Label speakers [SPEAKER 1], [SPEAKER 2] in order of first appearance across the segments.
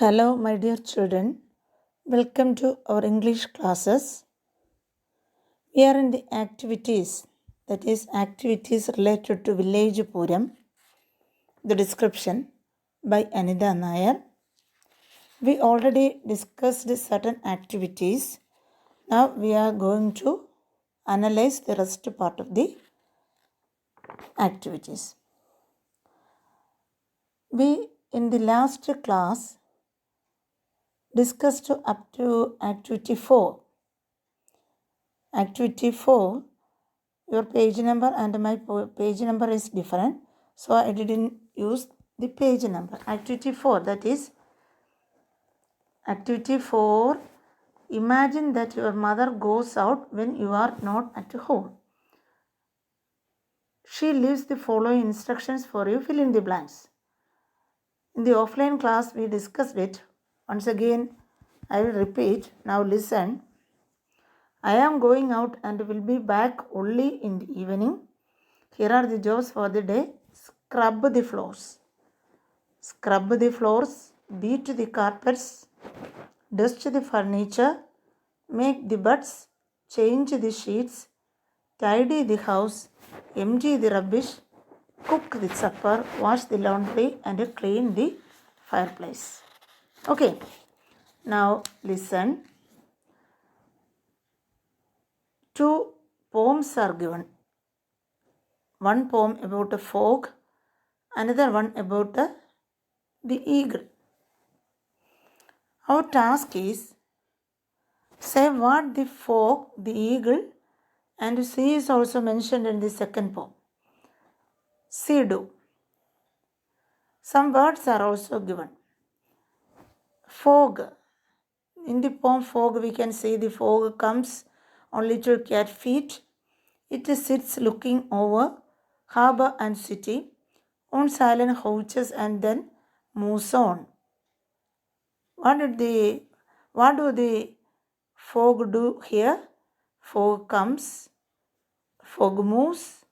[SPEAKER 1] Hello, my dear children. Welcome to our English classes. We are in the activities, that is, activities related to Village Puram. The description by Anida Nair. We already discussed certain activities. Now we are going to analyze the rest part of the activities. We, in the last class, discussed up to activity 4. Activity 4, your page number and my page number is different, so I didn't use the page number. Activity 4, that is activity 4, imagine that your mother goes out when you are not at home. She leaves the following instructions for you, fill in the blanks. In the offline class we discussed it. Once again I will repeat. Now listen. I am going out and will be back only in the evening. Here are the jobs for the day. Scrub the floors. Scrub the floors, beat the carpets, dust the furniture, make the beds, change the sheets, tidy the house, empty the rubbish, cook the supper, wash the laundry and clean the fireplace. Okay, now listen. Two poems are given. One poem about a frog, another one about the eagle. Our task is say what the frog, the eagle, and sea is also mentioned in the second poem. Sea do. Some words are also given. Fog. In the poem fog, we can say the fog comes on little cat feet. It sits looking over harbour and city on silent houses and then moves on. What do the fog do here? Fog comes, fog moves,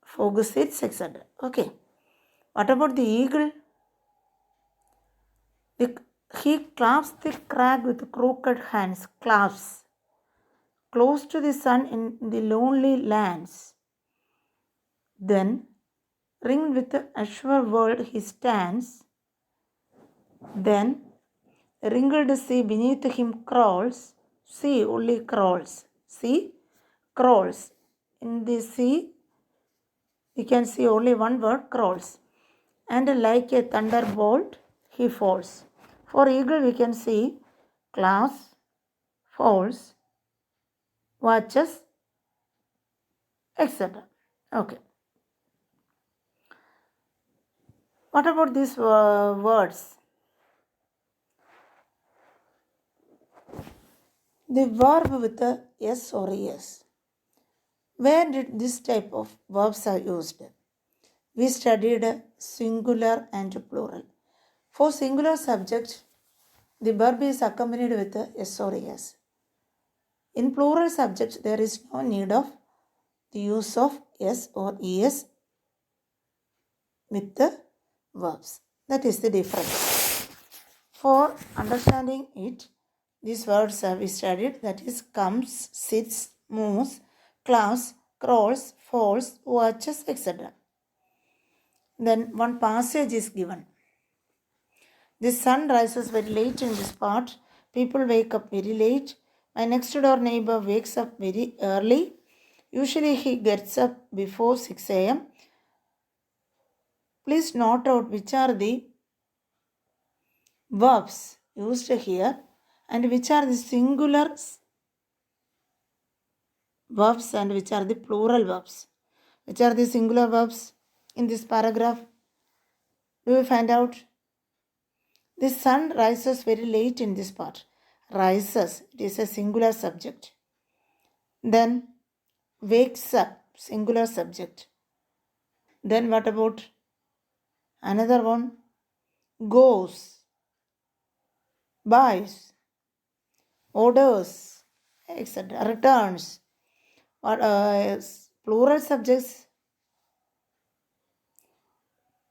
[SPEAKER 1] fog sits, etc. Okay. What about the eagle? He claps the crag with crooked hands, claps. Close to the sun in the lonely lands. Then, ringed with the azure world he stands. Then, wrinkled sea beneath him crawls. Sea only crawls. Sea crawls. In the sea, we can see only one word, crawls. And like a thunderbolt, he falls. For eagle, we can see claws, falls, watches, etc. Okay. What about these words? The verb with a yes or yes. Where did this type of verbs are used? We studied singular and plural. For singular subject, the verb is accompanied with a yes or yes. In plural subject, there is no need of the use of yes or es with the verbs. That is the difference. For understanding it, these words have we studied, that is comes, sits, moves, claws, crawls, falls, watches, etc. Then one passage is given. The sun rises very late in this part. People wake up very late. My next door neighbor wakes up very early. Usually he gets up before 6 a.m. Please note out which are the verbs used here and which are the singular verbs and which are the plural verbs. Which are the singular verbs in this paragraph? Do we find out? The sun rises very late in this part. Rises, it is a singular subject. Then wakes up, singular subject. Then what about another one? Goes, buys, orders, etc. Returns. What plural subjects?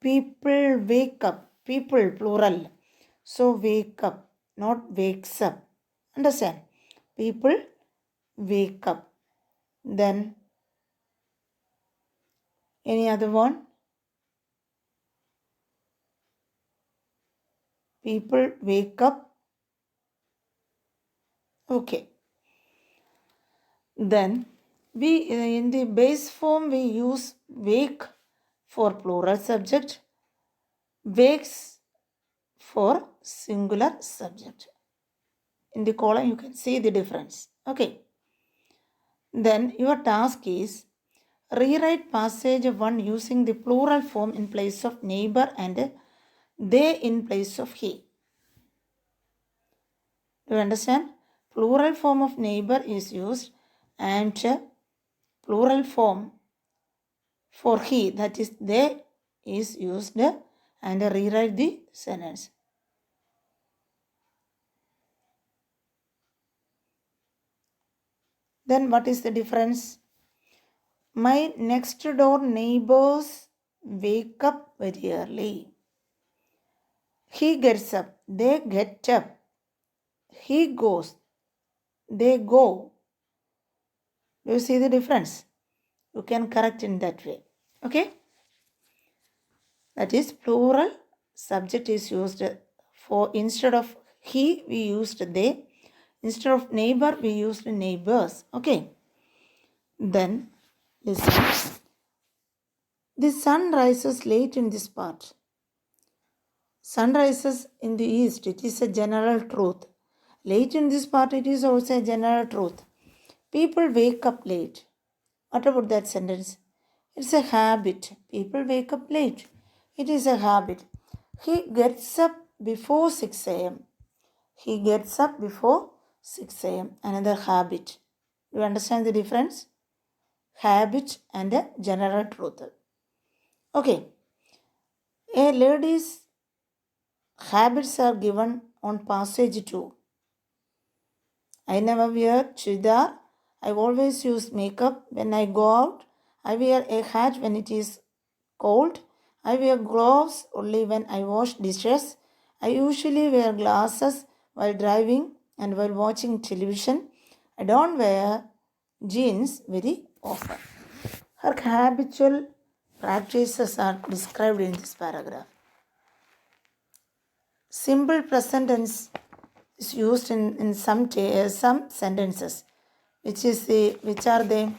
[SPEAKER 1] People wake up. People, plural. So wake up, not wakes up. Understand? People wake up. Then any other one? People wake up. Okay. Then we in the base form we use wake for plural subject, wakes for singular subject. In the column you can see the difference. Okay. Then your task is rewrite passage 1 using the plural form in place of neighbor and they in place of he. Do you understand? Plural form of neighbor is used and plural form for he, that is they, is used and rewrite the sentence. Then what is the difference? My next door neighbors wake up very early. He gets up, they get up. He goes, they go. Do you see the difference? You can correct in that way. Okay? That is plural subject is used for instead of he we used they. Instead of neighbor we used neighbors. Okay? Then listen. The sun rises late in this part. Sun rises in the east. It is a general truth. Late in this part, it is also a general truth. People wake up late. What about that sentence? It's a habit. People wake up late. It is a habit. He gets up before 6 a.m. He gets up before 6 a.m. Another habit. Do you understand the difference? Habit and a general truth. Okay. A lady's habits are given on passage 2. I never wear chudar. I always use makeup when I go out. I wear a hat when it is cold. I wear gloves only when I wash dishes. I usually wear glasses while driving and while watching television. I don't wear jeans very often. Her habitual practices are described in this paragraph. Simple present tense is used in some sentences. Which are they?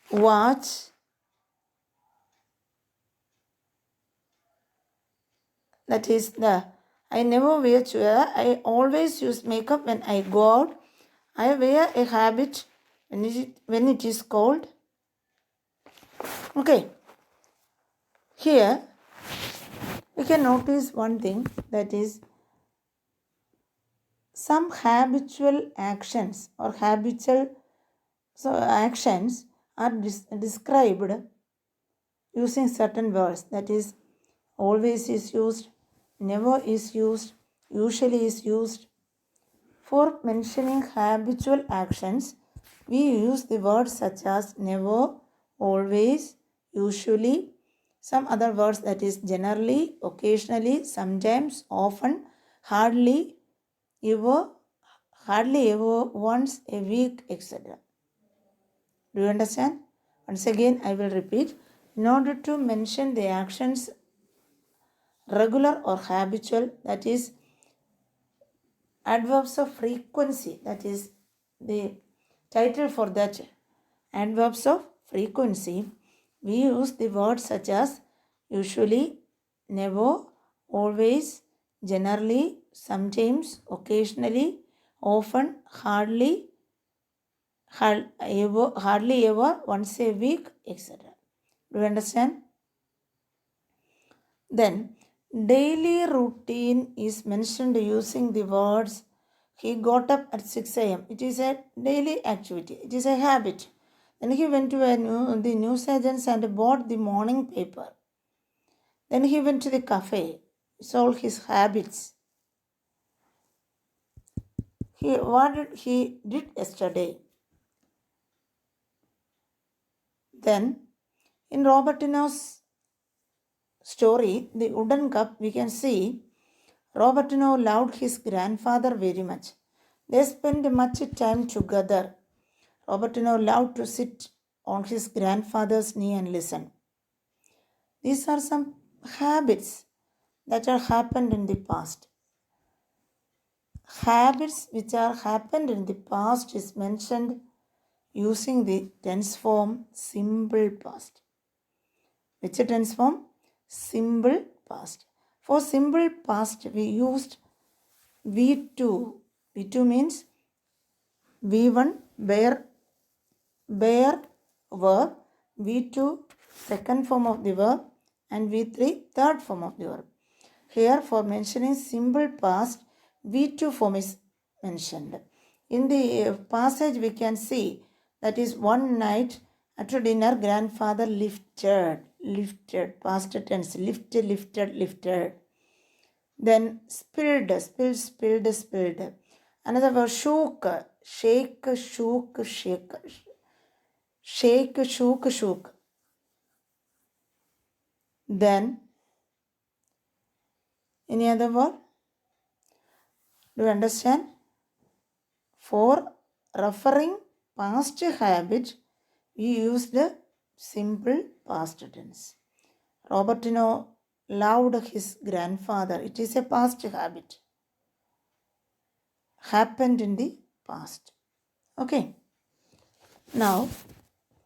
[SPEAKER 1] Watch, that is the I never wear chudar. I always use makeup when I go out. I wear a habit when it is cold. Okay. Here we can notice one thing, that is some habitual actions or habitual actions are described using certain words. That is, always is used, never is used, usually is used. For mentioning habitual actions, we use the words such as never, always, usually, some other words, that is generally, occasionally, sometimes, often, hardly, ever, once a week, etc. Do you understand? Once again, I will repeat. In order to mention the actions regular or habitual, that is adverbs of frequency, that is the title for that, adverbs of frequency, we use the words such as usually, never, always, generally, sometimes, occasionally, often, hardly ever, once a week, etc. Do you understand? Then daily routine is mentioned using the words he got up at 6 a.m. It is a daily activity. It is a habit. Then he went to the newsagents and bought the morning paper. Then he went to the cafe. It's all his habits. What did he did yesterday? Then in Robertino's story, The Wooden Cup, we can see Robertino loved his grandfather very much. They spent much time together. Robertino loved to sit on his grandfather's knee and listen. These are some habits that have happened in the past. Habits which are happened in the past is mentioned using the tense form simple past. Which tense form? Simple past. For simple past, we used V2. V2 means V1 bare verb, V2 second form of the verb, and V3 third form of the verb. Here, for mentioning simple past, V2 form is mentioned. In the passage, we can see that is one night after dinner, grandfather lifted, past tense, lifted. Then spilled. Another word, shook. Shook. Then, any other word? Do you understand? For referring past habit, we use the simple past tense. Robertino loved his grandfather. It is a past habit. Happened in the past. Okay. Now,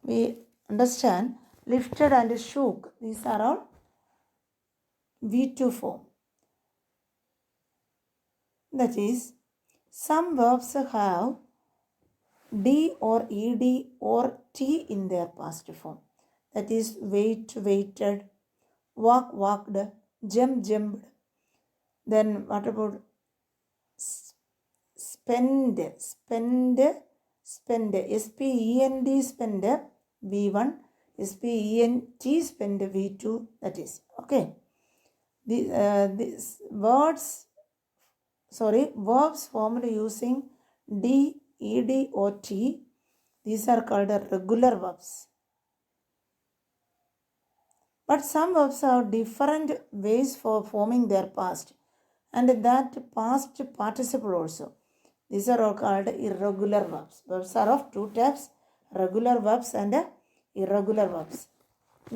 [SPEAKER 1] we understand lifted and shook. These are all V2 form. That is, some verbs have D or ED or T in their past form. That is, waited, walked, jumped. Then what about spend, spend, S-P-E-N-D, spend, V1, S-P-E-N-T, spend, V2, that is, okay. These verbs formed using D, ED or T, these are called regular verbs. But some verbs have different ways for forming their past, and that past participle also. These are all called irregular verbs. Verbs are of two types, regular verbs and irregular verbs.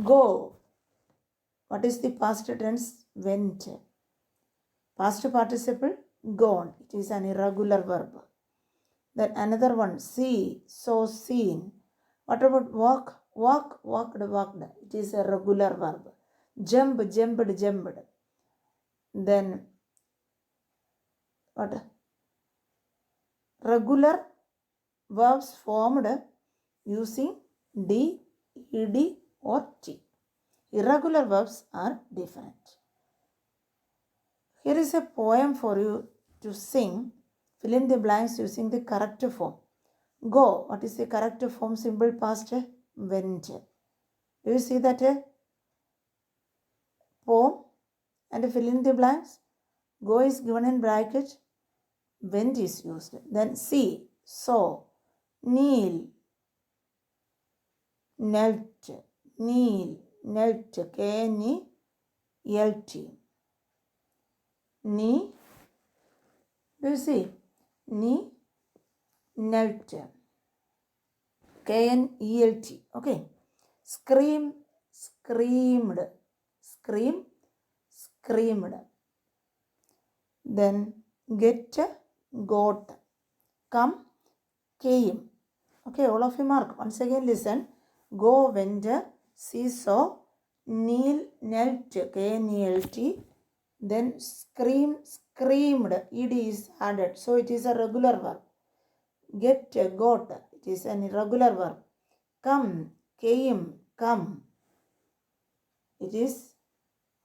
[SPEAKER 1] Go. What is the past tense? Went. Past participle? Gone. It is an irregular verb. Then another one, see, saw, seen. What about walk? Walked. It is a regular verb. Jump, jumped. Then what? Regular verbs formed using D, ED or T. Irregular verbs are different. Here is a poem for you to sing. Fill in the blanks using the correct form. Go. What is the correct form? Simple past. Went. Do you see that poem? And fill in the blanks. Go is given in bracket. Went is used. Then see, saw, kneel, knelt, K-N-E-L-T. Knee, do you see? Knee, knelt, K-N-E-L-T. Okay. Scream, screamed. Then get, got. Come, came. Okay, all of you mark. Once again listen. Go, went, see, saw, kneel, knelt, K-N-E-L-T. Then scream, screamed, ed is added. So it is a regular verb. Get, got, it is an irregular verb. Come, came, come. It is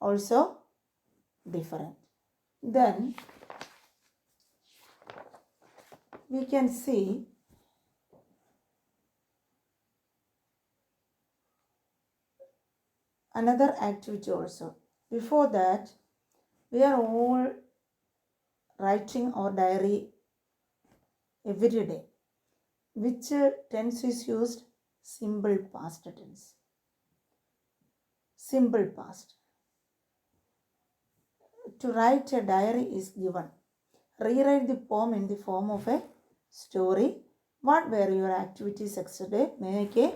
[SPEAKER 1] also different. Then we can see another activity also. Before that, we are all writing our diary every day. Which tense is used? Simple past tense. Simple past. to write a diary is given. Rewrite the poem in the form of a story. What were your activities yesterday? Make a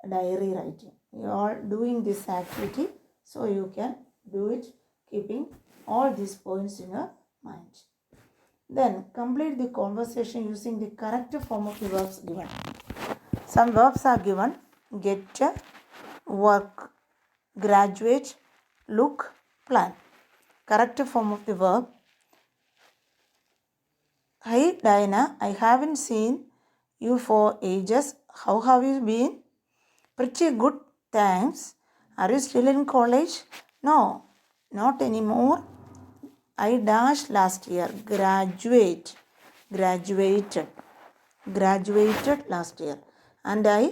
[SPEAKER 1] diary writing. You are doing this activity, so you can do it keeping all these points in your mind. Then complete the conversation using the correct form of the verbs given. Some verbs are given: get, work, graduate, look, plan. Correct form of the verb: Hi Diana, I haven't seen you for ages. How have you been? Pretty good, thanks. Are you still in college? No, not anymore. I dashed last year. Graduated last year. And I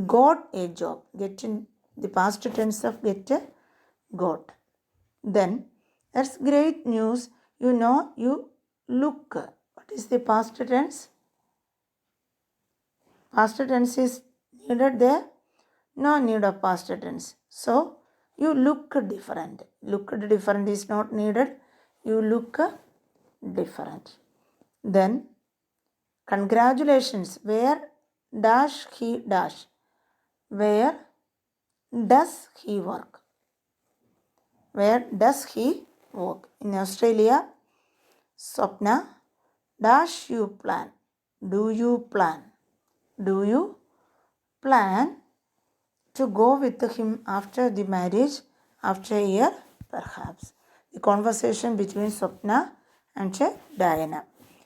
[SPEAKER 1] got a job. Get in the past tense of get, got. Then, that's great news. You know, you look. What is the past tense? Past tense is needed there. No need of past tense. So, you look different. Looked different is not needed. You look different. Then, congratulations. Where dash he dash? Where does he work? Where does he work? In Australia, Swapna, dash you plan? Do you plan? Do you plan to go with him after the marriage, after a year perhaps? The conversation between Swapna and Diana.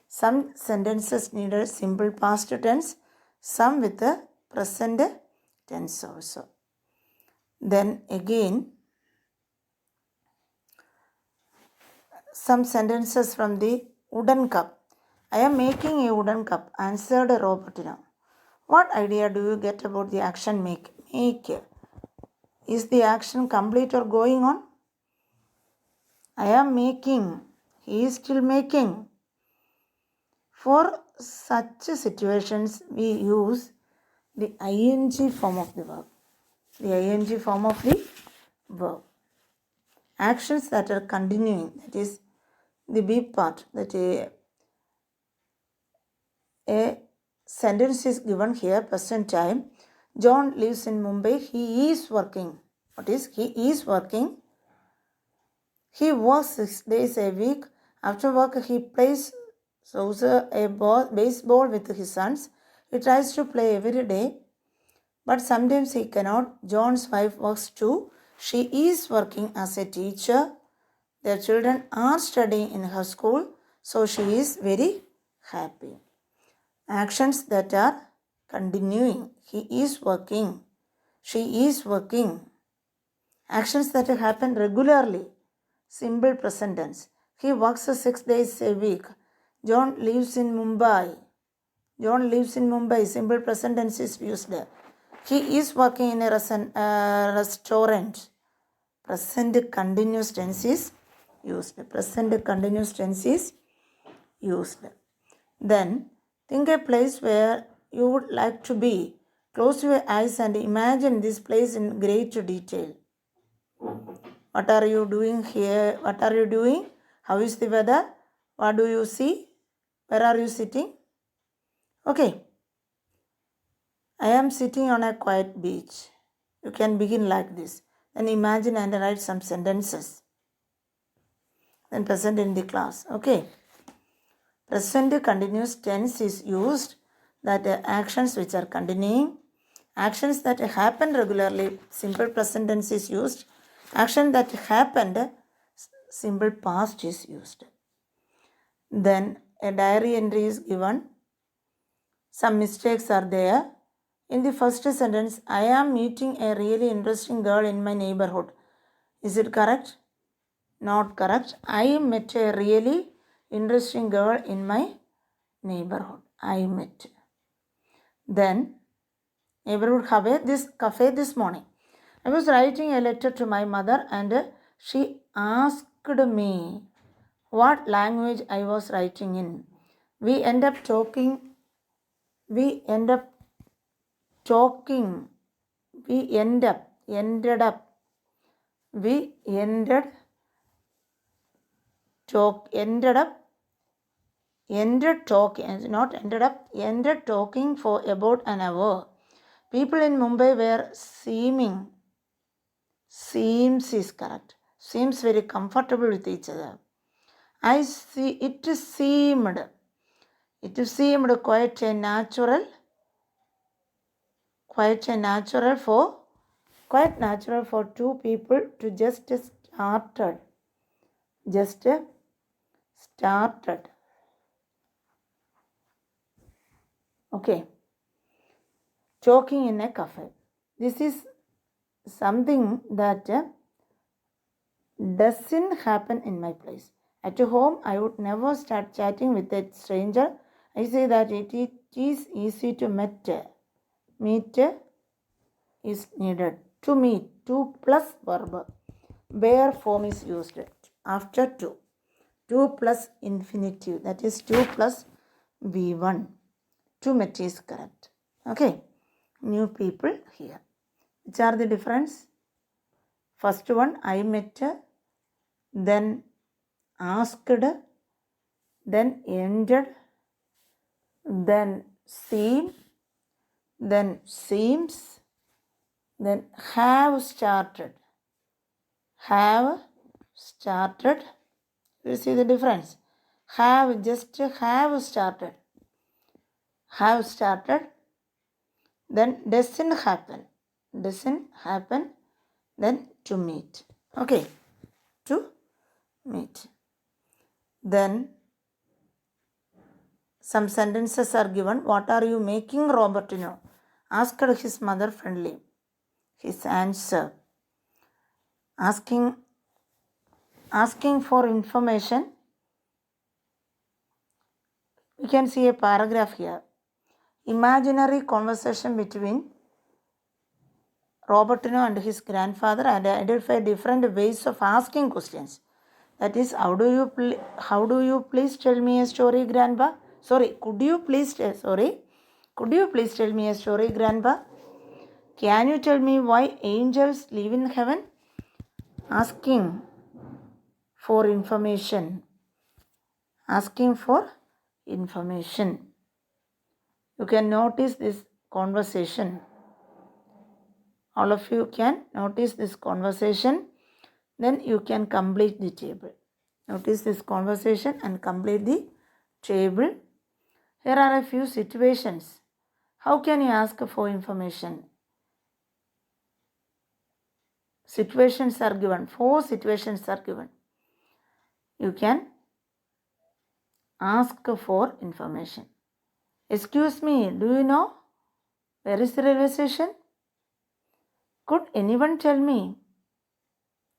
[SPEAKER 1] Some sentences needed simple past tense, some with the present tense also. Then again, some sentences from the wooden cup. I am making a wooden cup, answered Robertina. What idea do you get about the action make? Is the action complete or going on? I am making. He is still making. For such situations, we use the ing form of the verb. The ing form of the verb. Actions that are continuing, that is the B part, that a sentence is given here, present time. John lives in Mumbai. He is working. What is he is working? He works 6 days a week. After work, he plays baseball with his sons. He tries to play every day, but sometimes he cannot. John's wife works too. She is working as a teacher. Their children are studying in her school, so she is very happy. Actions that are continuing. He is working. She is working. Actions that happen regularly. Simple present tense. He works 6 days a week. John lives in Mumbai. John lives in Mumbai. Simple present tense is used there. He is working in a restaurant. Present continuous tense is used. Present continuous tense is used. Then, think a place where you would like to be. Close your eyes and imagine this place in great detail. What are you doing here? What are you doing? How is the weather? What do you see? Where are you sitting? Okay. I am sitting on a quiet beach. You can begin like this. Then imagine and write some sentences. Then present in the class. Okay. Present continuous tense is used, that actions which are continuing. Actions that happen regularly, simple present tense is used. Action that happened, simple past is used. Then a diary entry is given. Some mistakes are there. In the first sentence, I am meeting a really interesting girl in my neighborhood. Is it correct? Not correct. I met a really interesting girl in my neighborhood. I met. Then, neighborhood cafe this morning. I was writing a letter to my mother and she asked me what language I was writing in. We ended up talking. We ended ended talking for about an hour. People in Mumbai were seems is correct, seems very comfortable with each other. It seemed quite natural for two people to just started. Okay, talking in a cafe. This is something that doesn't happen in my place. At home, I would never start chatting with a stranger. I say that it is easy to meet. Meet is needed. To meet, to plus verb. Where form is used after to. 2 plus infinitive, that is 2 plus V1. To meet is correct. Okay, new people here. Which are the difference? First one, I met, then asked, then ended, then seem, then seems, then have started. Have started. You see the difference? Have started. Have started. Then doesn't happen. Then to meet. Okay. To meet. Then some sentences are given. What are you making, Robertino? Asked his mother friendly. His answer. Asking for information. We can see a paragraph here. Imaginary conversation between Robertino and his grandfather, and identify different ways of asking questions. That is, how do you please tell me a story, Grandpa? Could you please tell me a story, Grandpa? Can you tell me why angels live in heaven? Asking for information. You can notice this conversation. All of you can notice this conversation. Then you can complete the table. Notice this conversation and complete the table. Here are a few situations. How can you ask for information? Situations are given. 4 situations are given. You can ask for information. Excuse me, do you know where is the railway station? Could anyone tell me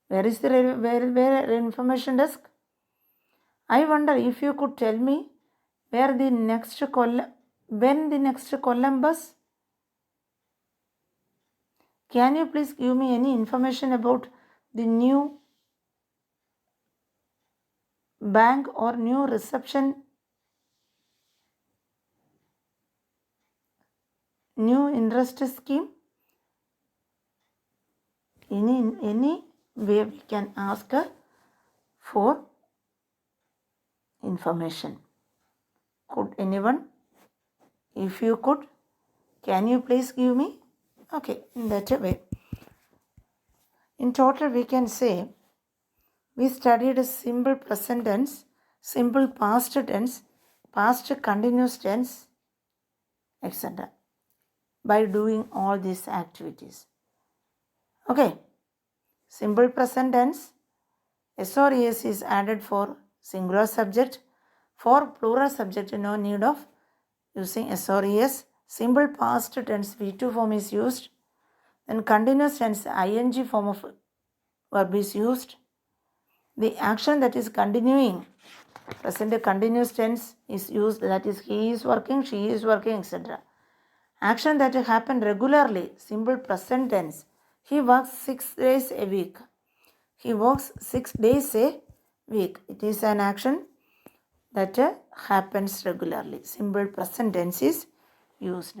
[SPEAKER 1] where is the information desk? I wonder if you could tell me when the next Columbus. Can you please give me any information about the new bank or new reception, new interest scheme? Any way we can ask for information. Could anyone? If you could, can you please give me? Okay, in that way. In total, we can say we studied simple present tense, simple past tense, past continuous tense, etc. by doing all these activities. Okay, simple present tense, SORES is added for singular subject. For plural subject, no need of using SORES. Simple past tense V2 form is used. Then continuous tense ING form of verb is used. The action that is continuing, present continuous tense is used. That is, he is working, she is working, etc. Action that happen regularly, simple present tense. He works 6 days a week. He works 6 days a week. It is an action that happens regularly. Simple present tense is used.